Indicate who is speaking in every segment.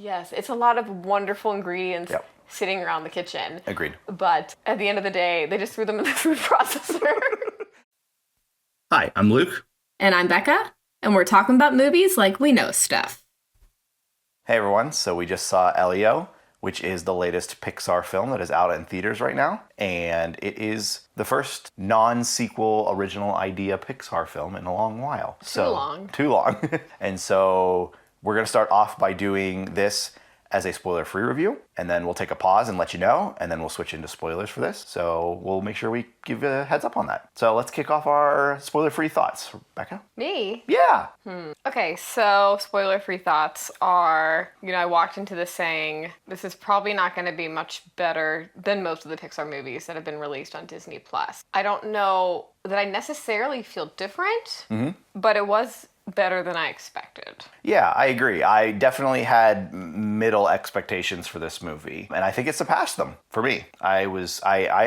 Speaker 1: Yes, it's a lot of wonderful ingredients sitting around the kitchen.
Speaker 2: Agreed.
Speaker 1: But at the end of the day, they just threw them in the food processor.
Speaker 2: Hi, I'm Luke.
Speaker 3: And I'm Becca, and we're talking about movies like we know stuff.
Speaker 2: Hey everyone, so we just saw Elio, which is the latest Pixar film that is out in theaters right now, and it is the first non-sequel original idea Pixar film in a long while. Too long. And so we're going to start off by doing this as a spoiler-free review, and then we'll take a pause and let you know, and then we'll switch into spoilers for this. So we'll make sure we give a heads up on that. So let's kick off our spoiler-free thoughts. Becca?
Speaker 1: Me?
Speaker 2: Yeah.
Speaker 1: Okay, so spoiler-free thoughts are, I walked into this saying, this is probably not going to be much better than most of the Pixar movies that have been released on Disney+. I don't know that I necessarily feel different, but it was better than I expected.
Speaker 2: Yeah, I agree. I definitely had middle expectations for this movie, and I think it surpassed them for me. I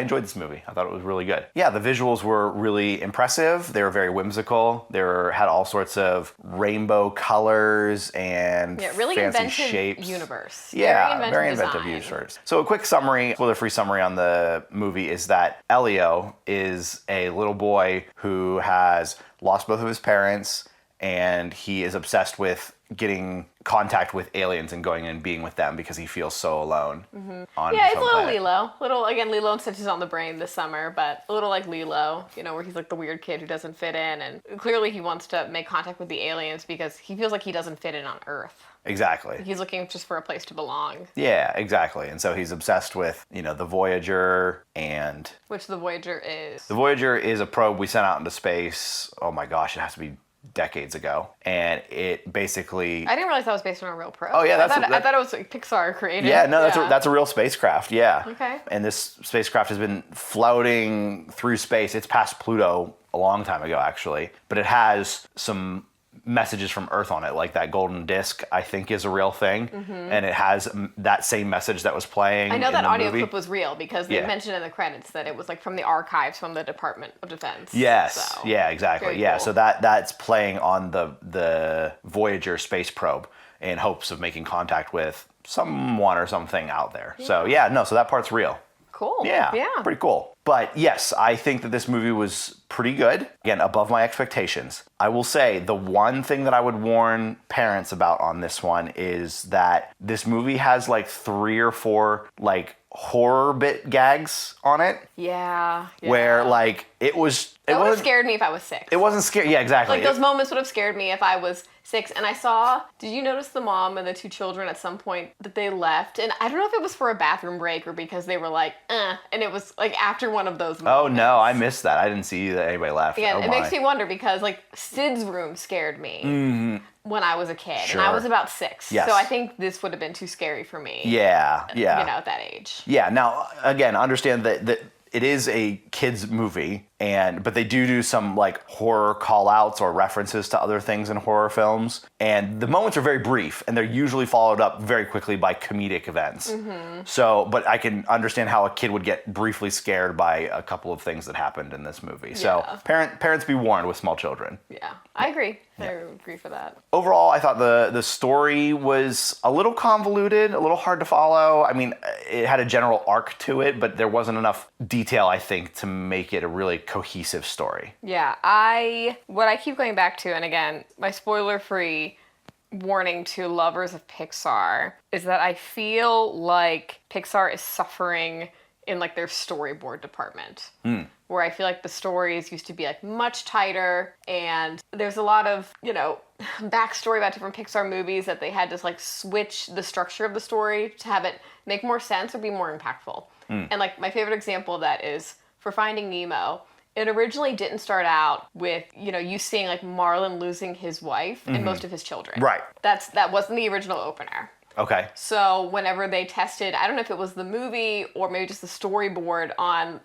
Speaker 2: enjoyed this movie. I thought it was really good. Yeah, the visuals were really impressive. They were very whimsical. They had all sorts of rainbow colors and
Speaker 1: really
Speaker 2: fancy
Speaker 1: inventive
Speaker 2: shapes.
Speaker 1: Universe.
Speaker 2: Yeah, very inventive universe. So a quick summary, spoiler-free summary on the movie is that Elio is a little boy who has lost both of his parents, and he is obsessed with getting contact with aliens and going and being with them because he feels so alone.
Speaker 1: It's a little Lilo. Lilo and Stitch is on the brain this summer, but a little like Lilo, where he's like the weird kid who doesn't fit in, and clearly he wants to make contact with the aliens because he feels like he doesn't fit in on Earth.
Speaker 2: Exactly.
Speaker 1: He's looking just for a place to belong.
Speaker 2: Yeah, exactly. And so he's obsessed with, the Voyager and...
Speaker 1: Which the Voyager is?
Speaker 2: The Voyager is a probe we sent out into space. Oh my gosh, it has to be decades ago, and it basically...
Speaker 1: I didn't realize that was based on a real probe.
Speaker 2: Oh yeah,
Speaker 1: I thought it was like Pixar created.
Speaker 2: Yeah, no, that's a real spacecraft. Yeah.
Speaker 1: Okay.
Speaker 2: And this spacecraft has been floating through space. It's past Pluto a long time ago, actually, but it has some messages from Earth on it, like that golden disc, I think is a real thing, and it has that same message that was playing.
Speaker 1: I know
Speaker 2: in
Speaker 1: that
Speaker 2: the
Speaker 1: audio
Speaker 2: movie.
Speaker 1: clip was real because they mentioned in the credits that it was like from the archives from the Department of Defense.
Speaker 2: Yes,
Speaker 1: so,
Speaker 2: yeah, exactly. Yeah,
Speaker 1: cool.
Speaker 2: so that's playing on the Voyager space probe in hopes of making contact with someone or something out there. Yeah. So that part's real.
Speaker 1: Cool.
Speaker 2: Yeah, pretty cool. But yes, I think that this movie was pretty good. Again, above my expectations. I will say the one thing that I would warn parents about on this one is that this movie has like 3 or 4 like horror bit gags on it.
Speaker 1: Yeah.
Speaker 2: Where like it would have
Speaker 1: scared me if I was 6.
Speaker 2: It wasn't scary. Yeah, exactly.
Speaker 1: Like those moments would have scared me if I was 6. And I saw, did you notice the mom and the 2 children at some point that they left? And I don't know if it was for a bathroom break or because they were like, and it was like after one of those moments.
Speaker 2: Oh no, I missed that. I didn't see that anybody left.
Speaker 1: Yeah, it makes me wonder because like Sid's room scared me when I was a kid.
Speaker 2: Sure.
Speaker 1: And I was about 6.
Speaker 2: Yes.
Speaker 1: So I think this would have been too scary for me.
Speaker 2: Yeah.
Speaker 1: At that age.
Speaker 2: Yeah, now, again, understand that it is a kid's movie, but they do some like horror call-outs or references to other things in horror films, and the moments are very brief, and they're usually followed up very quickly by comedic events. So, but I can understand how a kid would get briefly scared by a couple of things that happened in this movie. So, parents be warned with small children.
Speaker 1: Yeah, I agree. I agree for that.
Speaker 2: Overall, I thought the story was a little convoluted, a little hard to follow. I mean, it had a general arc to it, but there wasn't enough detail, I think, to make it a really cohesive story.
Speaker 1: Yeah, what I keep going back to, and again, my spoiler-free warning to lovers of Pixar, is that I feel like Pixar is suffering in like their storyboard department. Where I feel like the stories used to be like much tighter, and there's a lot of, backstory about different Pixar movies that they had to like switch the structure of the story to have it make more sense or be more impactful. And like my favorite example of that is for Finding Nemo. It originally didn't start out with, you seeing like Marlin losing his wife and most of his children.
Speaker 2: Right.
Speaker 1: That wasn't the original opener.
Speaker 2: Okay.
Speaker 1: So whenever they tested, I don't know if it was the movie or maybe just the storyboard on,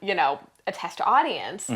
Speaker 1: a test audience,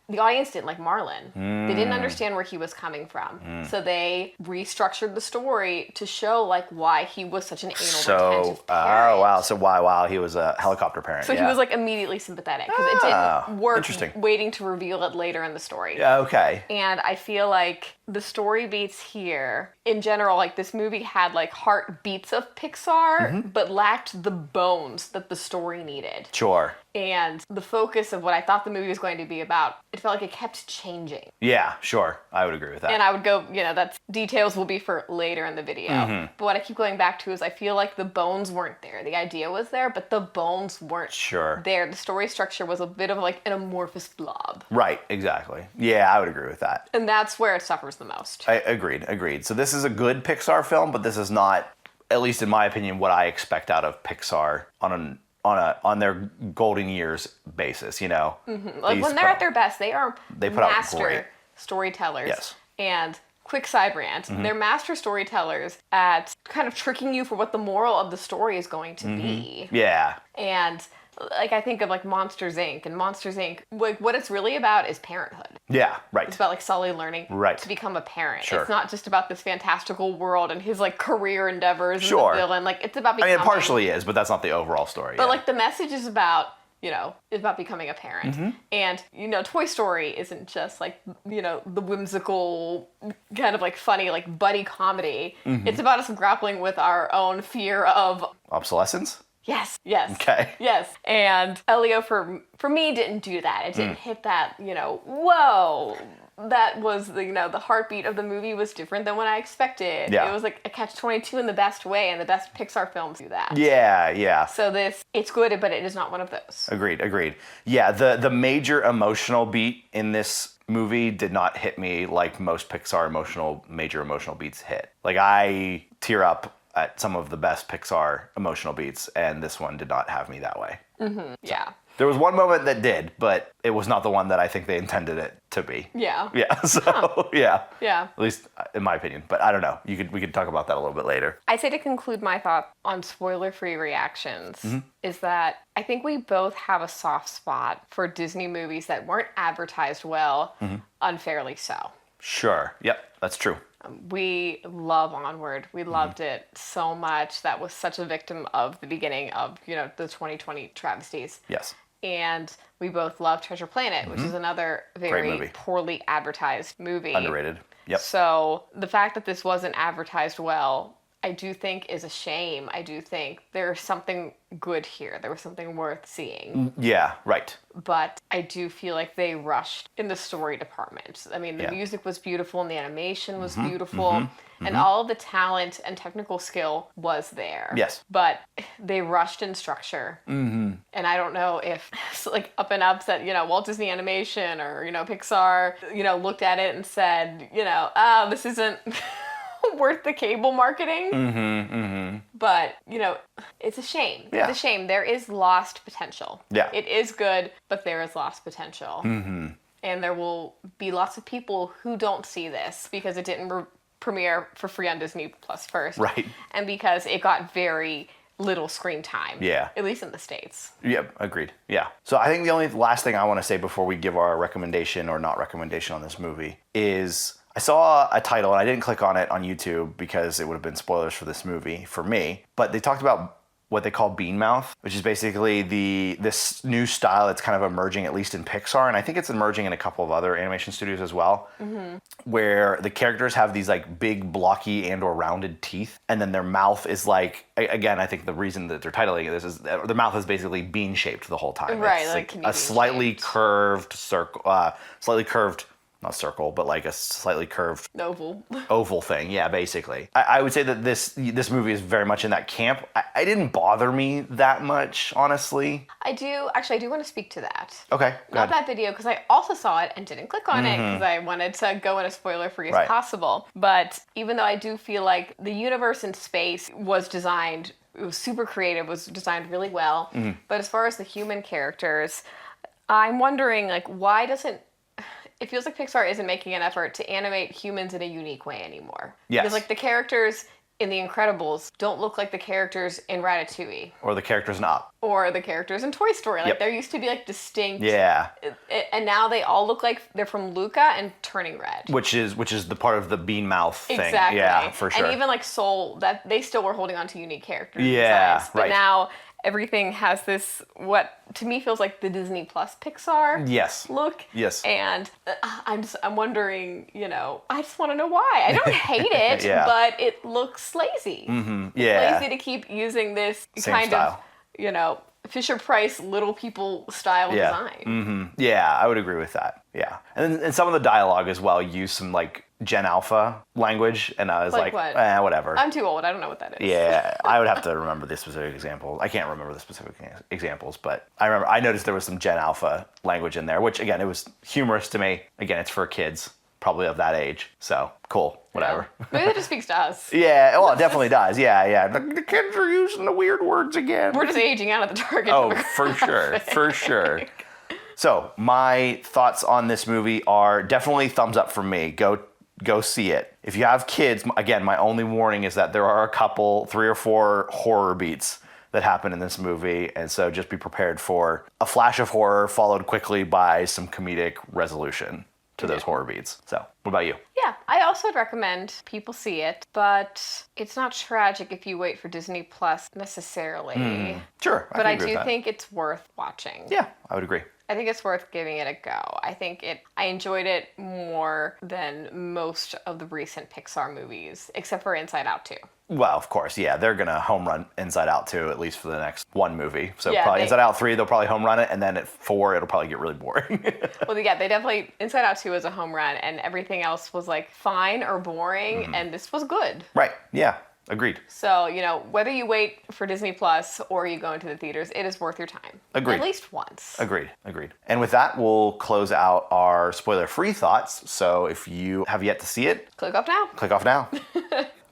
Speaker 1: the audience didn't like Marlin. They didn't understand where he was coming from. So they restructured the story to show like why he was such an anal retentive parent.
Speaker 2: Oh wow. So why he was a helicopter parent.
Speaker 1: So he was like immediately sympathetic because it didn't work
Speaker 2: interesting.
Speaker 1: waiting to reveal it later in the story.
Speaker 2: Yeah, okay.
Speaker 1: And I feel like the story beats here, in general, like this movie had like heartbeats of Pixar, but lacked the bones that the story needed.
Speaker 2: Sure.
Speaker 1: And the focus of what I thought the movie was going to be about, it felt like it kept changing.
Speaker 2: Yeah, sure. I would agree with that.
Speaker 1: And I would go, that's details will be for later in the video. But what I keep going back to is I feel like the bones weren't there. The idea was there, but the bones weren't there. The story structure was a bit of like an amorphous blob.
Speaker 2: Right, exactly. Yeah, I would agree with that.
Speaker 1: And that's where it suffers the most.
Speaker 2: Agreed. So this is a good Pixar film, but this is not, at least in my opinion, what I expect out of Pixar on their golden years basis, Like
Speaker 1: when they're at their best, they put
Speaker 2: out great
Speaker 1: storytellers.
Speaker 2: Yes.
Speaker 1: And quick side rant, they're master storytellers at kind of tricking you for what the moral of the story is going to be.
Speaker 2: Yeah.
Speaker 1: And like I think of like Monsters Inc. And Monsters Inc. like what it's really about is parenthood.
Speaker 2: Yeah, right.
Speaker 1: It's about like Sully learning to become a parent.
Speaker 2: Sure.
Speaker 1: It's not just about this fantastical world and his like career endeavors and the villain. Like it's about becoming.
Speaker 2: I mean, it partially is, but that's not the overall story.
Speaker 1: But like the message is about is about becoming a parent. And, Toy Story isn't just like, the whimsical kind of like funny, like buddy comedy. It's about us grappling with our own fear of
Speaker 2: obsolescence.
Speaker 1: Yes.
Speaker 2: Okay.
Speaker 1: Yes. And Elio for me didn't do that. It didn't hit that, whoa. That was the heartbeat of the movie was different than what I expected.
Speaker 2: Yeah.
Speaker 1: It was like a catch-22 in the best way, and the best Pixar films do that.
Speaker 2: Yeah.
Speaker 1: So it's good, but it is not one of those.
Speaker 2: Agreed. Yeah, the major emotional beat in this movie did not hit me like most Pixar major emotional beats hit. Like I tear up at some of the best Pixar emotional beats, and this one did not have me that way.
Speaker 1: Yeah.
Speaker 2: There was one moment that did, but it was not the one that I think they intended it to be.
Speaker 1: Yeah.
Speaker 2: Yeah. So yeah.
Speaker 1: Yeah.
Speaker 2: At least in my opinion, but I don't know. We could talk about that a little bit later.
Speaker 1: I say to conclude my thought on spoiler-free reactions is that I think we both have a soft spot for Disney movies that weren't advertised well, unfairly so.
Speaker 2: Sure. Yep. That's true.
Speaker 1: We love Onward. We loved it so much. That was such a victim of the beginning of, the 2020 travesties.
Speaker 2: Yes.
Speaker 1: And we both love Treasure Planet, which is another very poorly advertised movie.
Speaker 2: Underrated. Yep.
Speaker 1: So the fact that this wasn't advertised well, I do think is a shame. I do think there's something good here. There was something worth seeing.
Speaker 2: Yeah, right.
Speaker 1: But I do feel like they rushed in the story department. I mean, the music was beautiful and the animation was beautiful. And all of the talent and technical skill was there.
Speaker 2: Yes.
Speaker 1: But they rushed in structure. And I don't know if like Up and Ups at, Walt Disney Animation or, Pixar, looked at it and said, this isn't worth the cable marketing. But, it's a shame.
Speaker 2: Yeah.
Speaker 1: It's a shame. There is lost potential.
Speaker 2: Yeah.
Speaker 1: It is good, but there is lost potential. And there will be lots of people who don't see this because it didn't premiere for free on Disney Plus first.
Speaker 2: Right.
Speaker 1: And because it got very little screen time.
Speaker 2: Yeah.
Speaker 1: At least in the States.
Speaker 2: Yeah, agreed. Yeah. So I think the only last thing I want to say before we give our recommendation or not recommendation on this movie is I saw a title and I didn't click on it on YouTube because it would have been spoilers for this movie for me, but they talked about what they call bean mouth, which is basically this new style that's kind of emerging, at least in Pixar, and I think it's emerging in a couple of other animation studios as well, where the characters have these like big blocky and or rounded teeth, and then their mouth is like, again, I think the reason that they're titling it this is their mouth is basically bean shaped the whole time.
Speaker 1: Right,
Speaker 2: it's
Speaker 1: like
Speaker 2: a slightly curved circle, not circle, but like a slightly curved oval thing. Yeah, basically. I would say that this movie is very much in that camp. I didn't bother me that much, honestly.
Speaker 1: I do want to speak to that.
Speaker 2: Okay, go
Speaker 1: Not
Speaker 2: ahead.
Speaker 1: that video, because I also saw it and didn't click on it because I wanted to go in as spoiler-free as possible. But even though I do feel like the universe in space was designed, it was super creative, was designed really well. But as far as the human characters, I'm wondering, like, why doesn't... It feels like Pixar isn't making an effort to animate humans in a unique way anymore.
Speaker 2: Yes.
Speaker 1: Because, like, the characters in The Incredibles don't look like the characters in Ratatouille.
Speaker 2: Or the characters in Up.
Speaker 1: Or the characters in Toy Story. Like, there used to be, like, distinct...
Speaker 2: Yeah.
Speaker 1: And now they all look like they're from Luca and turning red.
Speaker 2: Which is the part of the bean mouth thing.
Speaker 1: Exactly.
Speaker 2: Yeah, for sure.
Speaker 1: And even, like, Soul, that they still were holding on to unique characters.
Speaker 2: Yeah,
Speaker 1: designs. But
Speaker 2: right.
Speaker 1: now everything has this, what to me feels like the Disney Plus Pixar
Speaker 2: Yes.
Speaker 1: look.
Speaker 2: Yes.
Speaker 1: And I'm wondering, I just want to know why. I don't hate it,
Speaker 2: Yeah.
Speaker 1: but it looks lazy.
Speaker 2: Mm-hmm.
Speaker 1: It's
Speaker 2: Yeah.
Speaker 1: lazy to keep using this
Speaker 2: Same
Speaker 1: kind
Speaker 2: style.
Speaker 1: of, Fisher Price little people style design.
Speaker 2: Mm-hmm. Yeah, I would agree with that. Yeah. And some of the dialogue as well use some like Gen Alpha language, and I was
Speaker 1: Like
Speaker 2: like,
Speaker 1: what?
Speaker 2: Whatever.
Speaker 1: I'm too old. I don't know what that is.
Speaker 2: Yeah, I would have to remember the specific example. I can't remember the specific examples, but I noticed there was some Gen Alpha language in there, which again, it was humorous to me. Again, it's for kids, probably of that age. So cool, whatever.
Speaker 1: Yeah. Maybe that just speaks to us.
Speaker 2: Yeah, well, it definitely does. Yeah. The kids are using the weird words again.
Speaker 1: We're just aging out of the target.
Speaker 2: Oh, for sure, for sure. So my thoughts on this movie are definitely thumbs up from me. Go see it. If you have kids, again, my only warning is that there are a couple, 3 or 4 horror beats that happen in this movie, and so just be prepared for a flash of horror followed quickly by some comedic resolution to those horror beats. So, what about you?
Speaker 1: Yeah, I also would recommend people see it, but it's not tragic if you wait for Disney Plus necessarily.
Speaker 2: Sure,
Speaker 1: But
Speaker 2: can
Speaker 1: I
Speaker 2: agree with
Speaker 1: do
Speaker 2: that.
Speaker 1: think it's worth watching.
Speaker 2: Yeah, I would agree.
Speaker 1: I think it's worth giving it a go. I enjoyed it more than most of the recent Pixar movies, except for Inside Out 2.
Speaker 2: Well, of course, yeah, they're gonna home run Inside Out 2 at least for the next one movie. So
Speaker 1: Yeah,
Speaker 2: probably Inside Out 3, they'll probably home run it, and then at 4, it'll probably get really boring.
Speaker 1: Well, yeah, they definitely, Inside Out 2 was a home run, and everything else was like fine or boring,
Speaker 2: Mm-hmm.
Speaker 1: and this was good.
Speaker 2: Right? Yeah, agreed.
Speaker 1: So, whether you wait for Disney Plus or you go into the theaters, it is worth your time.
Speaker 2: Agreed.
Speaker 1: At least once.
Speaker 2: Agreed. And with that, we'll close out our spoiler-free thoughts. So if you have yet to see it,
Speaker 1: Click off now.
Speaker 2: click off now.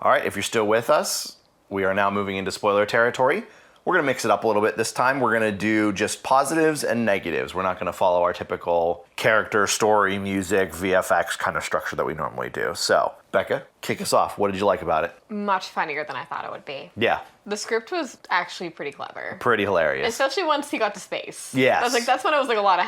Speaker 2: All right, if you're still with us, we are now moving into spoiler territory. We're going to mix it up a little bit this time. We're going to do just positives and negatives. We're not going to follow our typical character, story, music, VFX kind of structure that we normally do. So, Becca, kick us off. What did you like about it?
Speaker 1: Much funnier than I thought it would be.
Speaker 2: Yeah,
Speaker 1: The script was actually pretty clever.
Speaker 2: pretty hilarious.
Speaker 1: Especially once he got to space.
Speaker 2: Yes.
Speaker 1: I was like, that's when it was like a lot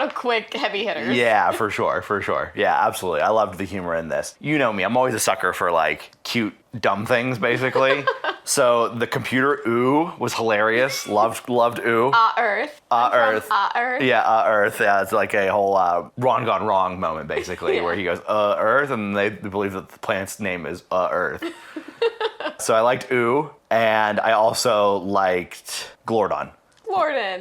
Speaker 1: of quick, heavy hitters.
Speaker 2: Yeah, for sure. Yeah, absolutely. I loved the humor in this. You know me, I'm always a sucker for like cute, dumb things, basically. So the computer ooh was hilarious. Loved ooh.
Speaker 1: Earth.
Speaker 2: Earth.
Speaker 1: Earth.
Speaker 2: Yeah, Earth. Yeah, it's like a whole Ron Gone Wrong moment, basically,
Speaker 1: Yeah.
Speaker 2: where he goes, Earth, and they believe that the planet's name is Earth. So I liked ooh, and I also liked Glordon.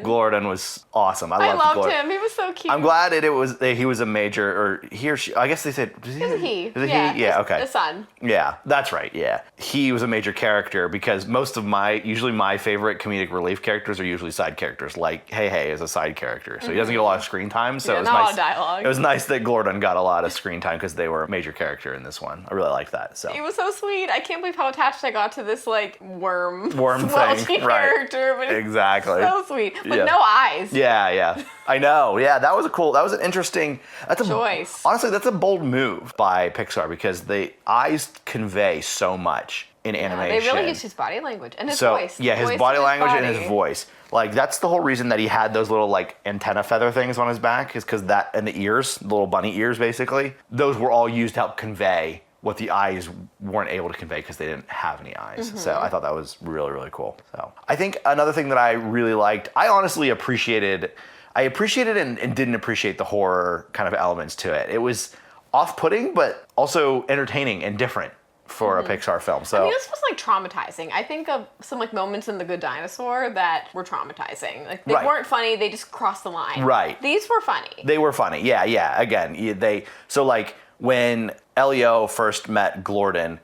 Speaker 2: Glordon was awesome.
Speaker 1: I loved him. He was so cute.
Speaker 2: I'm glad he was a major, or he or she, I guess they said,
Speaker 1: Is it he?
Speaker 2: Is it he? Yeah, okay.
Speaker 1: The son.
Speaker 2: Yeah, that's right, yeah. He was a major character because most of usually my favorite comedic relief characters are usually side characters, like Hey is a side character. So he doesn't get a lot of screen time, so
Speaker 1: Yeah,
Speaker 2: it was
Speaker 1: not a lot
Speaker 2: nice.
Speaker 1: of dialogue.
Speaker 2: It was nice that Glordon got a lot of screen time because they were a major character in this one. I really liked that, so.
Speaker 1: He was so sweet. I can't believe how attached I got to this like worm
Speaker 2: thing, right.
Speaker 1: character. But
Speaker 2: Exactly.
Speaker 1: so sweet. With
Speaker 2: Yeah.
Speaker 1: no eyes.
Speaker 2: Yeah. I know. Yeah, that was an interesting
Speaker 1: Choice.
Speaker 2: Honestly, that's a bold move by Pixar because the eyes convey so much in animation.
Speaker 1: They really used his body language and his
Speaker 2: So,
Speaker 1: voice.
Speaker 2: yeah,
Speaker 1: The
Speaker 2: his
Speaker 1: voice
Speaker 2: body
Speaker 1: of
Speaker 2: language and
Speaker 1: body.
Speaker 2: his voice. Like, that's the whole reason that he had those little, like, antenna feather things on his back is because that, and the ears, the little bunny ears, basically, those were all used to help convey what the eyes weren't able to convey because they didn't have any eyes.
Speaker 1: Mm-hmm.
Speaker 2: So I thought that was really, really cool. So I think another thing that I really liked, I honestly appreciated and didn't appreciate the horror kind of elements to it. It was off-putting, but also entertaining and different for a Pixar film. So
Speaker 1: I mean, this was like traumatizing. I think of some like moments in The Good Dinosaur that were traumatizing. Like they
Speaker 2: Right.
Speaker 1: weren't funny; they just crossed the line.
Speaker 2: Right.
Speaker 1: These were funny.
Speaker 2: they were funny. Yeah. Again, so like when Elio first met Glordon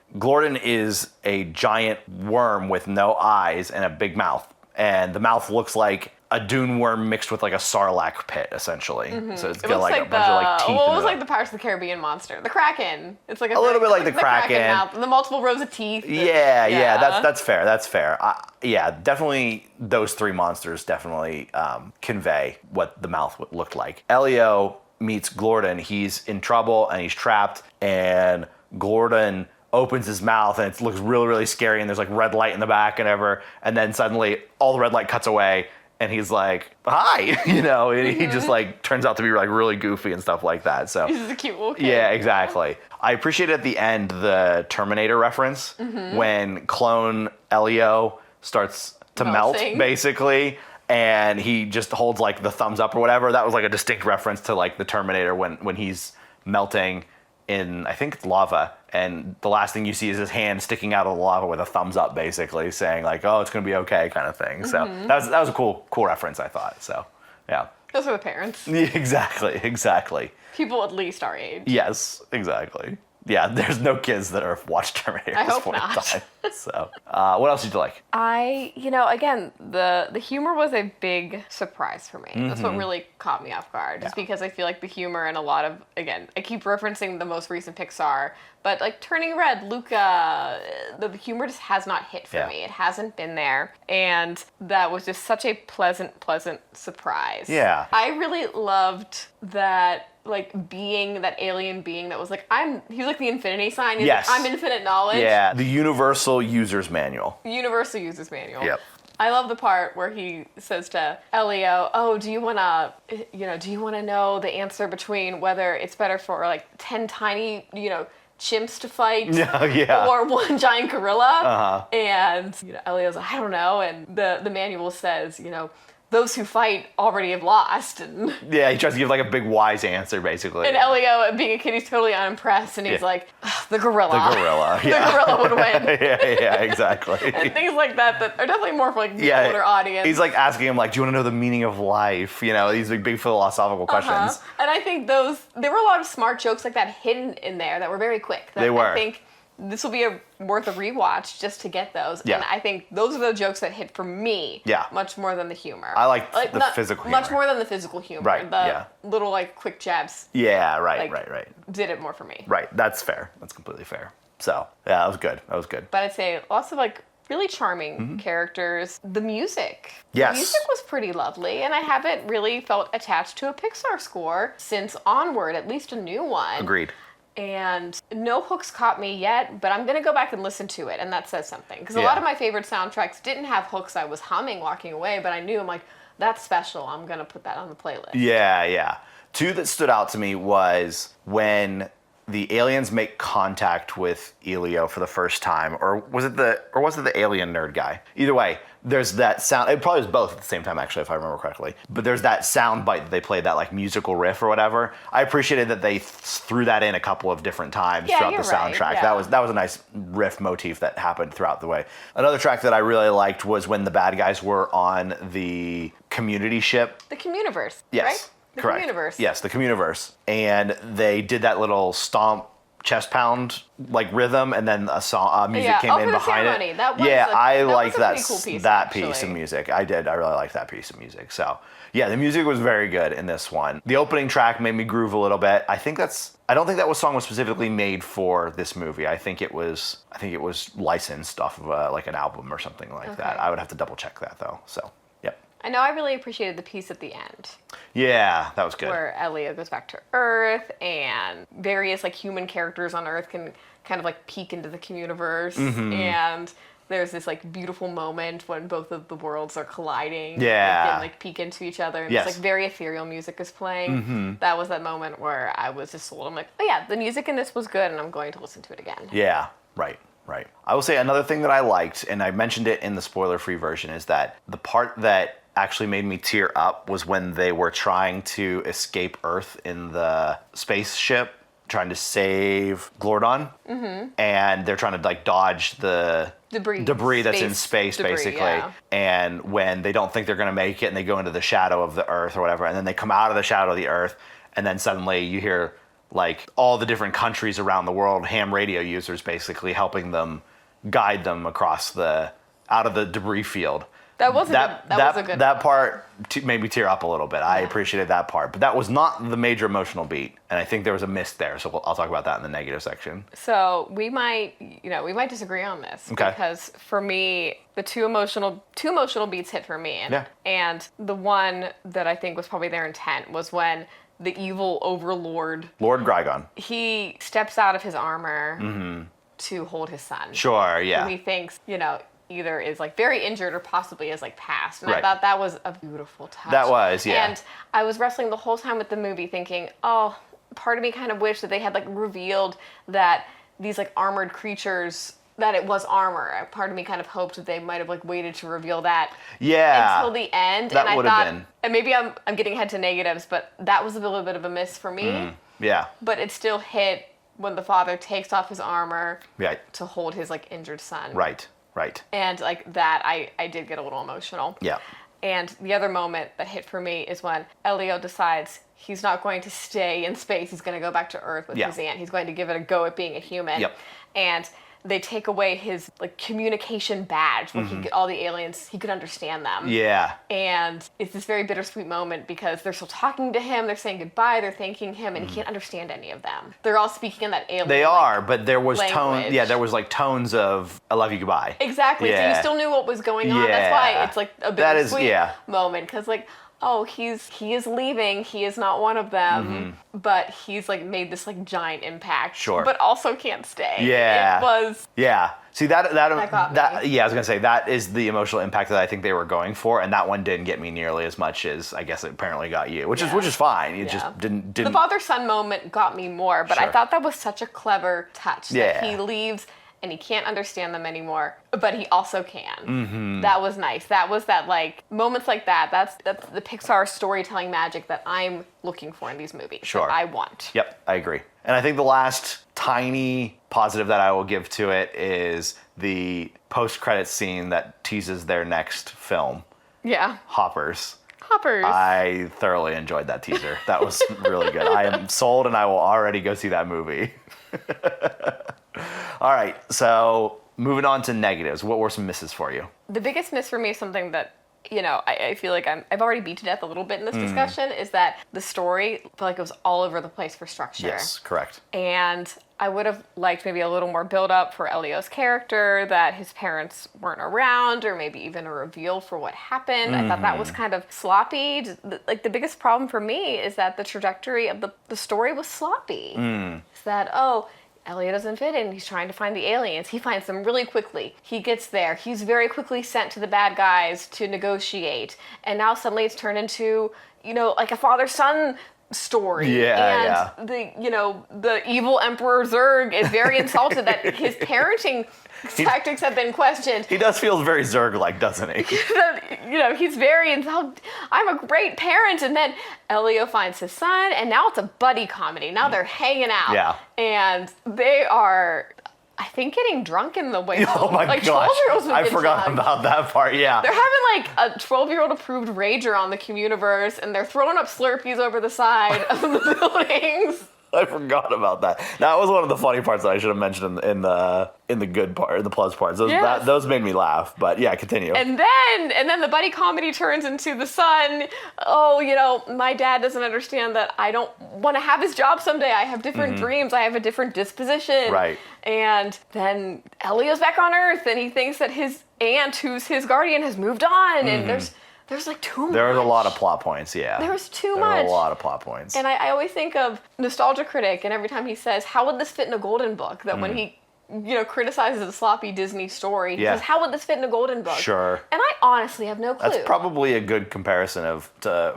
Speaker 2: is a giant worm with no eyes and a big mouth. And the mouth looks like a dune worm mixed with like a sarlacc pit, essentially. So it's
Speaker 1: It
Speaker 2: got
Speaker 1: looks
Speaker 2: like a bunch of like teeth.
Speaker 1: what
Speaker 2: in
Speaker 1: was
Speaker 2: it.
Speaker 1: like the Pirates of the Caribbean monster, the Kraken. It's like
Speaker 2: A little bit like the Kraken.
Speaker 1: mouth, and the multiple rows of teeth.
Speaker 2: Yeah, that's fair. Yeah, definitely those three monsters definitely convey what the mouth looked like. Elio meets Glordon. He's in trouble and he's trapped, and Glordon opens his mouth and it looks really, really scary, and there's like red light in the back and ever, and then suddenly all the red light cuts away and he's like, hi, and he just like turns out to be like really goofy and stuff like that. So
Speaker 1: He's a cute little kid.
Speaker 2: yeah, exactly. I appreciate at the end the Terminator reference when clone Elio starts to melt,
Speaker 1: Melting.
Speaker 2: basically. And he just holds like the thumbs up or whatever. That was like a distinct reference to like the Terminator when he's melting in, I think it's lava. And the last thing you see is his hand sticking out of the lava with a thumbs up, basically saying like, "Oh, it's gonna be okay," kind of thing. So that was a cool reference, I thought. So yeah.
Speaker 1: Those are the parents.
Speaker 2: Exactly.
Speaker 1: People at least our age.
Speaker 2: Yes, exactly. Yeah, there's no kids that are watched Terminator
Speaker 1: I
Speaker 2: at this
Speaker 1: hope
Speaker 2: point in
Speaker 1: not.
Speaker 2: time. So, what else did you like?
Speaker 1: Again, the humor was a big surprise for me. That's what really caught me off guard. Just because I feel like the humor in a lot of, again, I keep referencing the most recent Pixar, but like Turning Red, Luca, the humor just has not hit for me. It hasn't been there. And that was just such a pleasant surprise.
Speaker 2: Yeah.
Speaker 1: I really loved that, like, that alien being that was like, he was like the infinity sign. He's
Speaker 2: Yes.
Speaker 1: like, I'm infinite knowledge.
Speaker 2: Yeah, the Universal User's Manual.
Speaker 1: Universal User's Manual.
Speaker 2: Yep.
Speaker 1: I love the part where he says to Elio, "Oh, do you want to know the answer between whether it's better for like 10 tiny, chimps to fight or one giant gorilla?" And Elio's like, "I don't know." And the manual says, those who fight already have lost. And
Speaker 2: Yeah, he tries to give like a big wise answer, basically.
Speaker 1: and Elio, being a kid, he's totally unimpressed, and he's like, "Ugh, the gorilla.
Speaker 2: The gorilla,
Speaker 1: The
Speaker 2: yeah.
Speaker 1: gorilla would win."
Speaker 2: yeah, exactly.
Speaker 1: And things like that are definitely more for like the older audience.
Speaker 2: He's like asking him like, "Do you want to know the meaning of life?" These big philosophical questions.
Speaker 1: And I think there were a lot of smart jokes like that hidden in there that were very quick.
Speaker 2: They were.
Speaker 1: I think this will be worth a rewatch just to get those.
Speaker 2: Yeah.
Speaker 1: And I think those are the jokes that hit for me much more than the humor.
Speaker 2: I like the physical humor.
Speaker 1: Much more than the physical humor.
Speaker 2: Right,
Speaker 1: The little like quick jabs
Speaker 2: Yeah, right.
Speaker 1: did it more for me.
Speaker 2: Right, that's fair. That's completely fair. So, yeah, that was good.
Speaker 1: But I'd say lots of like really charming characters. The music.
Speaker 2: Yes.
Speaker 1: The music was pretty lovely, and I haven't really felt attached to a Pixar score since Onward, at least a new one.
Speaker 2: Agreed.
Speaker 1: And no hooks caught me yet, but I'm going to go back and listen to it, and that says something. Because a lot of my favorite soundtracks didn't have hooks I was humming walking away, but I knew, I'm like, that's special. I'm going to put that on the playlist.
Speaker 2: Yeah. Two that stood out to me was when the aliens make contact with Elio for the first time, or was it the alien nerd guy? Either way, there's that sound. It probably was both at the same time, actually, if I remember correctly. But there's that sound bite that they played, that like musical riff or whatever. I appreciated that they threw that in a couple of different times throughout the soundtrack.
Speaker 1: Right, yeah.
Speaker 2: That was a nice riff motif that happened throughout the way. Another track that I really liked was when the bad guys were on the community ship.
Speaker 1: The Communiverse,
Speaker 2: Yes.
Speaker 1: right? The
Speaker 2: Correct.
Speaker 1: Communiverse.
Speaker 2: Yes, the Communiverse. And they did that little stomp, chest pound like rhythm, and then a song music came in
Speaker 1: for the
Speaker 2: behind
Speaker 1: ceremony.
Speaker 2: it.
Speaker 1: I
Speaker 2: liked
Speaker 1: that pretty cool piece,
Speaker 2: that
Speaker 1: actually.
Speaker 2: piece of music. I did. I really liked that piece of music. So yeah, the music was very good in this one. The opening track made me groove a little bit. I don't think that song was specifically made for this movie. I think it was licensed off of like an album or something like that. I would have to double check that though. So yep.
Speaker 1: I know I really appreciated the piece at the end.
Speaker 2: Yeah, that was good.
Speaker 1: Where Elio goes back to Earth, and various like human characters on Earth can kind of like peek into the Communiverse, and there's this like beautiful moment when both of the worlds are colliding.
Speaker 2: Yeah.
Speaker 1: They can like peek into each other, and
Speaker 2: Yes.
Speaker 1: this like very ethereal music is playing. That was that moment where I was just sold. I'm like, oh yeah, the music in this was good, and I'm going to listen to it again.
Speaker 2: Yeah, right. I will say another thing that I liked, and I mentioned it in the spoiler-free version, is that the part that actually made me tear up was when they were trying to escape Earth in the spaceship, trying to save Glordon, and they're trying to like dodge the debris that's in space,
Speaker 1: debris,
Speaker 2: basically.
Speaker 1: yeah.
Speaker 2: And when they don't think they're going to make it, and they go into the shadow of the Earth or whatever, and then they come out of the shadow of the Earth, and then suddenly you hear like all the different countries around the world, ham radio users basically helping them, guide them across out of the debris field.
Speaker 1: That was a good
Speaker 2: That part made me tear up a little bit. I appreciated that part, but that was not the major emotional beat, and I think there was a miss there. So I'll talk about that in the negative section.
Speaker 1: So we might disagree on this,
Speaker 2: Okay.
Speaker 1: because for me, the two emotional beats hit for me,
Speaker 2: Yeah.
Speaker 1: and the one that I think was probably their intent was when the evil overlord,
Speaker 2: Lord Grygon.
Speaker 1: he steps out of his armor to hold his son.
Speaker 2: Sure, yeah.
Speaker 1: Who he thinks, either is like very injured or possibly is like passed. And
Speaker 2: Right.
Speaker 1: I thought that was a beautiful touch.
Speaker 2: That was, yeah.
Speaker 1: And I was wrestling the whole time with the movie thinking, oh, part of me kind of wished that they had like revealed that these like armored creatures that it was armor. Part of me kind of hoped that they might have like waited to reveal that
Speaker 2: Yeah.
Speaker 1: until the end.
Speaker 2: That
Speaker 1: and
Speaker 2: would
Speaker 1: I
Speaker 2: have
Speaker 1: thought,
Speaker 2: been.
Speaker 1: and maybe I'm getting ahead to negatives, but that was a little bit of a miss for me.
Speaker 2: Yeah.
Speaker 1: But it still hit when the father takes off his armor
Speaker 2: Right.
Speaker 1: to hold his like injured son.
Speaker 2: Right. Right.
Speaker 1: And like that, I did get a little emotional.
Speaker 2: Yeah.
Speaker 1: And the other moment that hit for me is when Elio decides he's not going to stay in space. He's going to go back to Earth with
Speaker 2: Yeah.
Speaker 1: his aunt. He's going to give it a go at being a human.
Speaker 2: Yep.
Speaker 1: And they take away his like communication badge where he could, all the aliens, he could understand them.
Speaker 2: Yeah.
Speaker 1: And it's this very bittersweet moment because they're still talking to him, they're saying goodbye, they're thanking him, and he can't understand any of them. They're all speaking in that alien.
Speaker 2: They are, but there was
Speaker 1: language.
Speaker 2: there was like tones of "I love you, goodbye."
Speaker 1: Exactly. So
Speaker 2: Yeah.
Speaker 1: you still knew what was going on.
Speaker 2: Yeah.
Speaker 1: That's why it's like a
Speaker 2: That is-
Speaker 1: bittersweet
Speaker 2: yeah.
Speaker 1: moment because like, oh, he is leaving. He is not one of them, but he's like made this like giant impact.
Speaker 2: Sure.
Speaker 1: But also can't stay.
Speaker 2: Yeah.
Speaker 1: It was.
Speaker 2: Yeah. See that
Speaker 1: got me.
Speaker 2: yeah, I was gonna say that is the emotional impact that I think they were going for, and that one didn't get me nearly as much as I guess it apparently got you, which is fine. It just didn't.
Speaker 1: The father-son moment got me more, but I
Speaker 2: Sure.
Speaker 1: thought that was such a clever touch that
Speaker 2: Yeah.
Speaker 1: he leaves and he can't understand them anymore, but he also can. That was nice. That was that like moments like that. That's the Pixar storytelling magic that I'm looking for in these movies.
Speaker 2: Sure.
Speaker 1: That I want.
Speaker 2: Yep, I agree. And I think the last tiny positive that I will give to it is the post-credit scene that teases their next film,
Speaker 1: Yeah.
Speaker 2: Hoppers.
Speaker 1: Hoppers.
Speaker 2: I thoroughly enjoyed that teaser. That was really good. I am sold, and I will already go see that movie. All right, so moving on to negatives. What were some misses for you?
Speaker 1: The biggest miss for me is something that, you know, I feel like I've already beat to death a little bit in this discussion, is that the story felt like it was all over the place for structure.
Speaker 2: Yes, correct.
Speaker 1: And I would have liked maybe a little more build up for Elio's character, that his parents weren't around, or maybe even a reveal for what happened. I thought that was kind of sloppy. Like the biggest problem for me is that the trajectory of the story was sloppy. It's that, oh, Elio doesn't fit in. He's trying to find the aliens. He finds them really quickly. He gets there. He's very quickly sent to the bad guys to negotiate. And now suddenly it's turned into, you know, like a father-son story.
Speaker 2: Yeah,
Speaker 1: and the evil Emperor Zurg is very insulted that his parenting tactics have been questioned.
Speaker 2: He does feel very Zurg-like, doesn't he?
Speaker 1: He's very insulted. I'm a great parent. And then Elio finds his son, and now it's a buddy comedy. Now they're hanging out.
Speaker 2: Yeah.
Speaker 1: And they are, I think, getting drunk in the way home.
Speaker 2: Oh my
Speaker 1: like
Speaker 2: gosh,
Speaker 1: 12-year-olds would
Speaker 2: I
Speaker 1: get
Speaker 2: forgot
Speaker 1: drunk.
Speaker 2: about that part, yeah.
Speaker 1: They're having like a 12-year-old approved rager on the Communiverse, and they're throwing up Slurpees over the side of the buildings.
Speaker 2: I forgot about that. That was one of the funny parts that I should have mentioned in the good part, the plus parts.
Speaker 1: Yes.
Speaker 2: Those made me laugh. But yeah, continue.
Speaker 1: And then the buddy comedy turns into the son. Oh, you know, my dad doesn't understand that I don't want to have his job someday. I have different dreams. I have a different disposition.
Speaker 2: Right.
Speaker 1: And then Elio's back on Earth, and he thinks that his aunt, who's his guardian, has moved on. And there's like too much.
Speaker 2: There was a lot of plot points, yeah.
Speaker 1: There was too
Speaker 2: There
Speaker 1: much.
Speaker 2: were a lot of plot points.
Speaker 1: And I always think of Nostalgia Critic, and every time he says, how would this fit in a golden book? That when he, criticizes a sloppy Disney story, he says, how would this fit in a golden book?
Speaker 2: Sure.
Speaker 1: And I honestly have no clue.
Speaker 2: That's probably a good comparison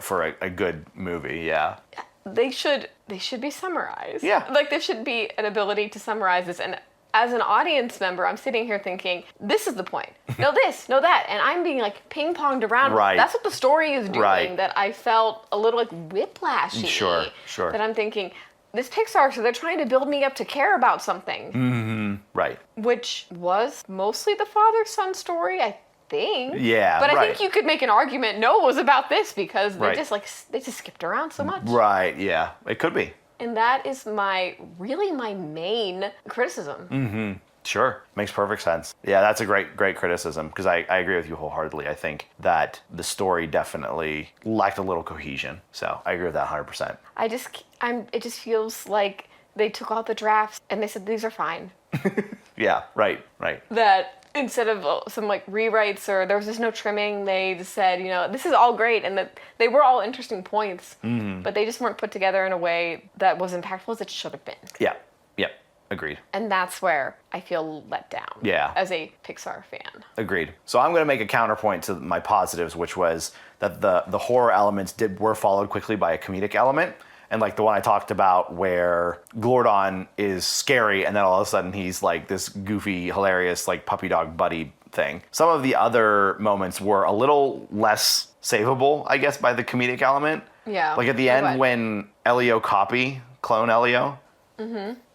Speaker 2: for a good movie, yeah.
Speaker 1: They should be summarized.
Speaker 2: Yeah.
Speaker 1: Like there should be an ability to summarize this. And as an audience member, I'm sitting here thinking, this is the point. No this, no that. And I'm being like ping-ponged around.
Speaker 2: Right.
Speaker 1: That's what the story is doing.
Speaker 2: Right.
Speaker 1: That I felt a little like whiplashy.
Speaker 2: Sure.
Speaker 1: That I'm thinking, this Pixar, so they're trying to build me up to care about something.
Speaker 2: Right.
Speaker 1: Which was mostly the father-son story, I think.
Speaker 2: Yeah,
Speaker 1: But I
Speaker 2: right.
Speaker 1: think you could make an argument, no, it was about this because
Speaker 2: Right.
Speaker 1: they just skipped around so much.
Speaker 2: Right, yeah. It could be.
Speaker 1: And that is my main criticism.
Speaker 2: Sure. Makes perfect sense. Yeah, that's a great criticism because I agree with you wholeheartedly. I think that the story definitely lacked a little cohesion. So I agree with that 100%.
Speaker 1: It just feels like they took all the drafts and they said, these are fine.
Speaker 2: Yeah, right.
Speaker 1: That instead of some like rewrites or there was just no trimming, they just said, this is all great, and that they were all interesting points, but they just weren't put together in a way that was impactful as it should have been.
Speaker 2: Yeah, agreed.
Speaker 1: And that's where I feel let down.
Speaker 2: Yeah.
Speaker 1: As a Pixar fan.
Speaker 2: Agreed. So I'm going to make a counterpoint to my positives, which was that the horror elements were followed quickly by a comedic element. And like the one I talked about where Glordon is scary and then all of a sudden he's like this goofy, hilarious, like puppy dog buddy thing. Some of the other moments were a little less savable, I guess, by the comedic element.
Speaker 1: Yeah.
Speaker 2: Like at the end when clone Elio,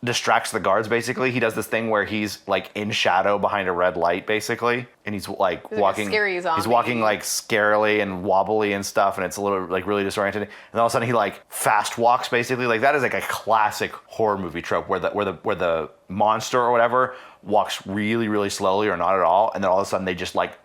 Speaker 2: distracts the guards, basically. He does this thing where he's like in shadow behind a red light, basically. And he's like walking.
Speaker 1: a scary zombie.
Speaker 2: He's walking like scarily and wobbly and stuff, and it's a little like really disoriented. And all of a sudden he like fast walks, basically. Like that is like a classic horror movie trope where the monster or whatever walks really, really slowly or not at all, and then all of a sudden they just like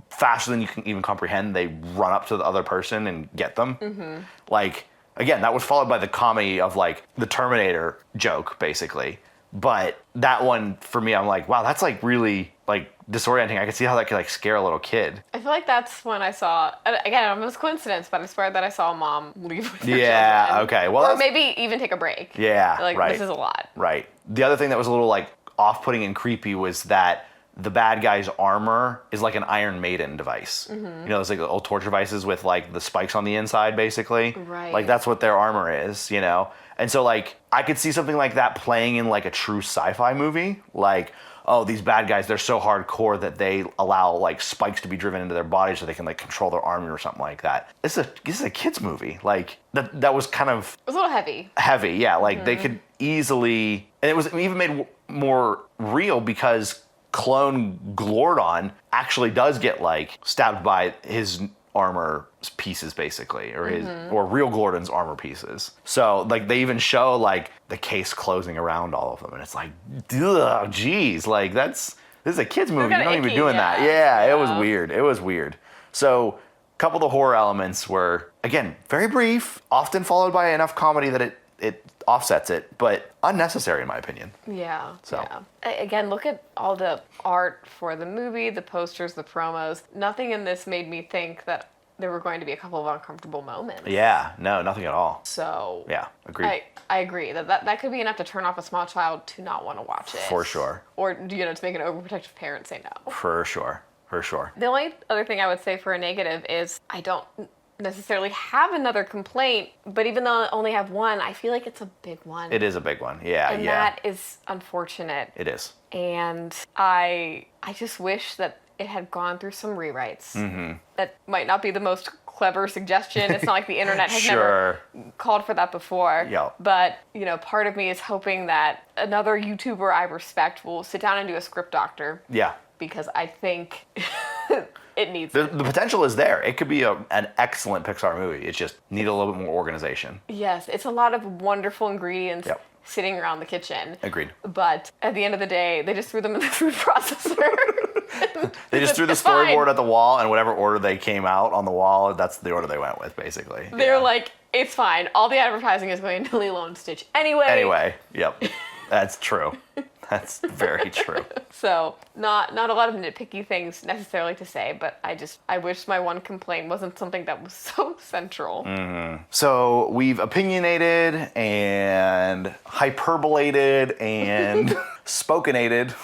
Speaker 2: faster than you can even comprehend, they run up to the other person and get them. Like, again, that was followed by the comedy of like the Terminator joke, basically. But that one, for me, I'm like, wow, that's like really like disorienting. I could see how that could like scare a little kid.
Speaker 1: I feel like that's when I saw, again, it was coincidence, but I swear that I saw a mom leave with her
Speaker 2: Yeah,
Speaker 1: children.
Speaker 2: okay. Well,
Speaker 1: or maybe even take a break.
Speaker 2: Yeah,
Speaker 1: Like,
Speaker 2: right.
Speaker 1: this is a lot.
Speaker 2: Right. The other thing that was a little like off-putting and creepy was that the bad guy's armor is like an Iron Maiden device. You know, those like old torture devices with like the spikes on the inside, basically.
Speaker 1: Right.
Speaker 2: Like that's what their armor is, you know? And so like I could see something like that playing in like a true sci-fi movie. Like, oh, these bad guys, they're so hardcore that they allow like spikes to be driven into their body so they can like control their armor or something like that. This is a kid's movie. Like that was kind of
Speaker 1: It was a little heavy.
Speaker 2: heavy, yeah. Like they could easily, and it was even made more real because clone Glordon actually does get like stabbed by his armor pieces, basically, or his or real Glordon's armor pieces. So like they even show like the case closing around all of them, and it's like, ugh, geez, like this is a kids movie. You
Speaker 1: kinda
Speaker 2: don't even
Speaker 1: icky,
Speaker 2: doing that.
Speaker 1: yeah.
Speaker 2: Yeah, it was weird. It was weird. So a couple of the horror elements were again very brief, often followed by enough comedy that it offsets it, but unnecessary in my opinion.
Speaker 1: Yeah.
Speaker 2: So.
Speaker 1: Yeah. Again, look at all the art for the movie, the posters, the promos. Nothing in this made me think that there were going to be a couple of uncomfortable moments.
Speaker 2: Yeah, no, nothing at all.
Speaker 1: So
Speaker 2: Yeah, agreed.
Speaker 1: I agree that could be enough to turn off a small child to not want to watch it.
Speaker 2: For sure.
Speaker 1: Or, to make an overprotective parent say no.
Speaker 2: For sure. For sure.
Speaker 1: The only other thing I would say for a negative is I don't necessarily have another complaint, but even though I only have one, I feel like it's a big one.
Speaker 2: It is a big one. Yeah,
Speaker 1: And
Speaker 2: yeah.
Speaker 1: that is unfortunate.
Speaker 2: It is.
Speaker 1: And I just wish that it had gone through some rewrites. That might not be the most clever suggestion. It's not like the internet has
Speaker 2: Sure.
Speaker 1: never called for that before.
Speaker 2: Yeah.
Speaker 1: But, part of me is hoping that another YouTuber I respect will sit down and do a script doctor.
Speaker 2: Yeah.
Speaker 1: Because I think it needs
Speaker 2: The
Speaker 1: it.
Speaker 2: potential is there. It could be an excellent Pixar movie. It just need a little bit more organization.
Speaker 1: Yes, it's a lot of wonderful ingredients
Speaker 2: Yep.
Speaker 1: sitting around the kitchen.
Speaker 2: Agreed.
Speaker 1: But at the end of the day, they just threw them in the food processor.
Speaker 2: They just threw the
Speaker 1: It's fine.
Speaker 2: storyboard at the wall, and whatever order they came out on the wall, that's the order they went with, basically.
Speaker 1: They're
Speaker 2: Yeah.
Speaker 1: like, it's fine. All the advertising is going to Lilo and Stitch anyway.
Speaker 2: Anyway, yep. That's true. That's very true.
Speaker 1: So not a lot of nitpicky things necessarily to say, but I wish my one complaint wasn't something that was so central.
Speaker 2: So we've opinionated and hyperbolated and spokenated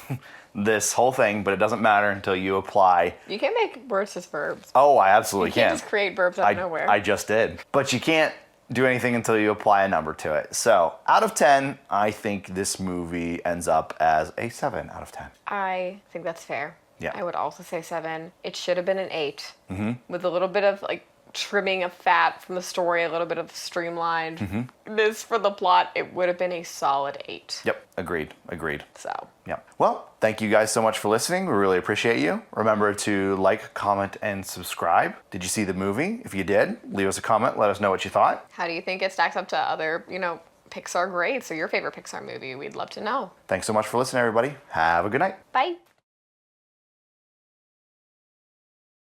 Speaker 2: this whole thing, but it doesn't matter until you apply.
Speaker 1: You can make words as verbs.
Speaker 2: Oh, I absolutely
Speaker 1: You can't
Speaker 2: can.
Speaker 1: just create verbs out of nowhere.
Speaker 2: I just did. But you can't do anything until you apply a number to it. So out of 10, I think this movie ends up as a 7 out of 10.
Speaker 1: I think that's fair.
Speaker 2: Yeah.
Speaker 1: I would also say 7. It should have been an 8. With a little bit of like trimming of fat from the story, a little bit of streamlined. This for the plot, it would have been a solid 8.
Speaker 2: Yep, agreed.
Speaker 1: So
Speaker 2: Yep. Well, thank you guys so much for listening. We really appreciate you. Remember to like, comment, and subscribe. Did you see the movie? If you did, leave us a comment. Let us know what you thought.
Speaker 1: how do you think it stacks up to other, Pixar greats or your favorite Pixar movie? We'd love to know.
Speaker 2: Thanks so much for listening, everybody. Have a good night.
Speaker 1: Bye.